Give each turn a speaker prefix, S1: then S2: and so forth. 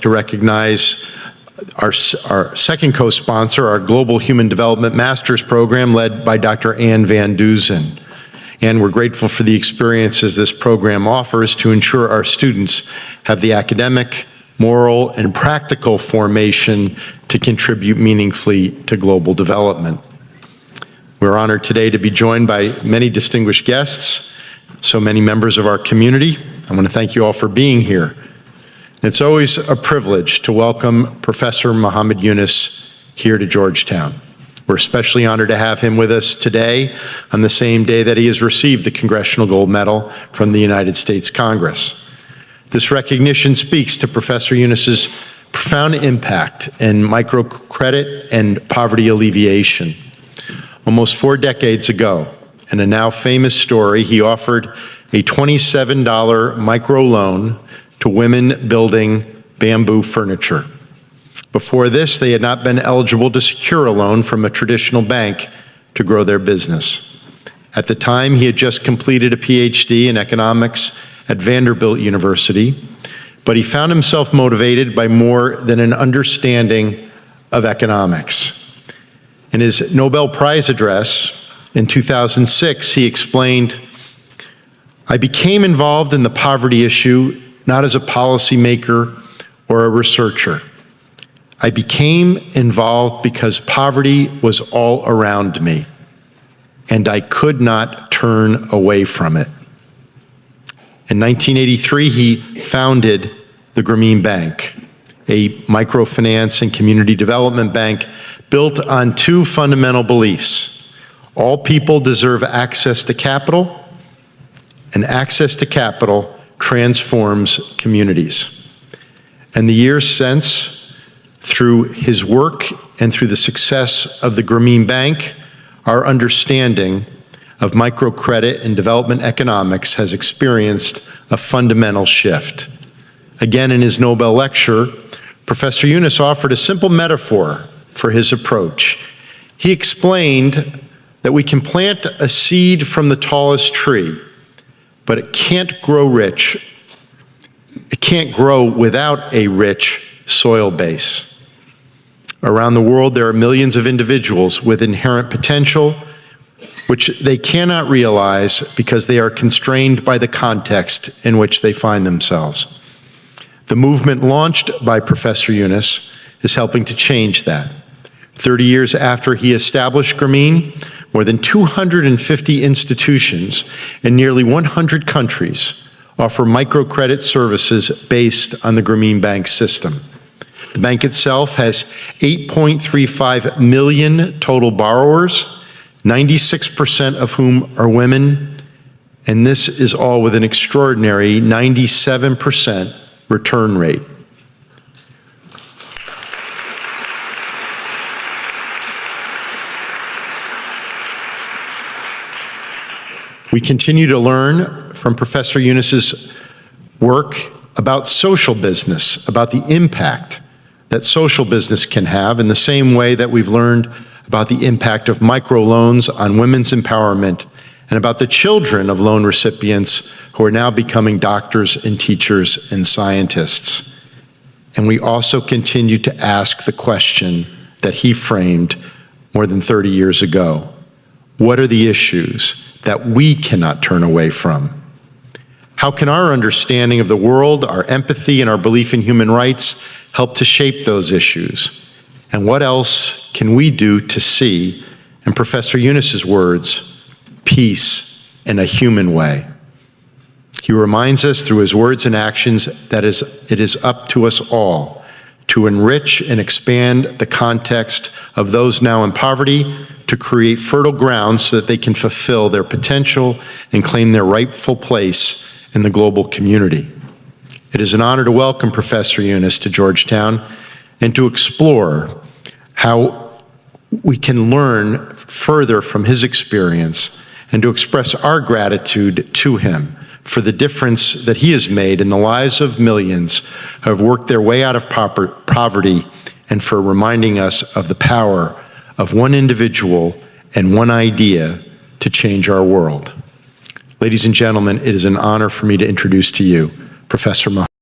S1: to recognize our second co-sponsor, our Global Human Development Master's Program led by Dr. Ann Van Duzen. And we're grateful for the experiences this program offers to ensure our students have the academic, moral, and practical formation to contribute meaningfully to global development. We're honored today to be joined by many distinguished guests, so many members of our community. I want to thank you all for being here. It's always a privilege to welcome Professor Muhammad Yunus here to Georgetown. We're especially honored to have him with us today on the same day that he has received the Congressional Gold Medal from the United States Congress. This recognition speaks to Professor Yunus's profound impact in microcredit and poverty alleviation. Almost 4 decades ago, in a now famous story, he offered a $27 microloan to women building bamboo furniture. Before this, they had not been eligible to secure a loan from a traditional bank to grow their business. At the time, he had just completed a PhD in economics at Vanderbilt University, but he found himself motivated by more than an understanding of economics. In his Nobel Prize address in 2006, he explained, "I became involved in the poverty issue not as a policymaker or a researcher. I became involved because poverty was all around me, and I could not turn away from it." In 1983, he founded the Grameen Bank, a microfinance and community development bank built on 2 fundamental beliefs. All people deserve access to capital, and access to capital transforms communities. And the years since, through his work and through the success of the Grameen Bank, our understanding of microcredit and development economics has experienced a fundamental shift. Again, in his Nobel lecture, Professor Yunus offered a simple metaphor for his approach. He explained that we can plant a seed from the tallest tree, but it can't grow rich. It can't grow without a rich soil base. Around the world, there are millions of individuals with inherent potential, which they cannot realize because they are constrained by the context in which they find themselves. The movement launched by Professor Yunus is helping to change that. 30 years after he established Grameen, more than 250 institutions in nearly 100 countries offer microcredit services based on the Grameen Bank system. The bank itself has 8.35 million total borrowers, 96% of whom are women, and this is all with an extraordinary 97% return rate. We continue to learn from Professor Yunus's work about social business, about the impact that social business can have in the same way that we've learned about the impact of microloans on women's empowerment and about the children of loan recipients who are now becoming doctors and teachers and scientists. And we also continue to ask the question that he framed more than 30 years ago. What are the issues that we cannot turn away from? How can our understanding of the world, our empathy, and our belief in human rights help to shape those issues? And what else can we do to see, in Professor Yunus's words, peace in a human way? He reminds us through his words and actions that it is up to us all to enrich and expand the context of those now in poverty, to create fertile grounds so that they can fulfill their potential and claim their rightful place in the global community. It is an honor to welcome Professor Yunus to Georgetown and to explore how we can learn further from his experience and to express our gratitude to him for the difference that he has made in the lives of millions who have worked their way out of poverty, and for reminding us of the power of one individual and one idea to change our world. Ladies and gentlemen, it is an honor for me to introduce to you Professor Muhammad.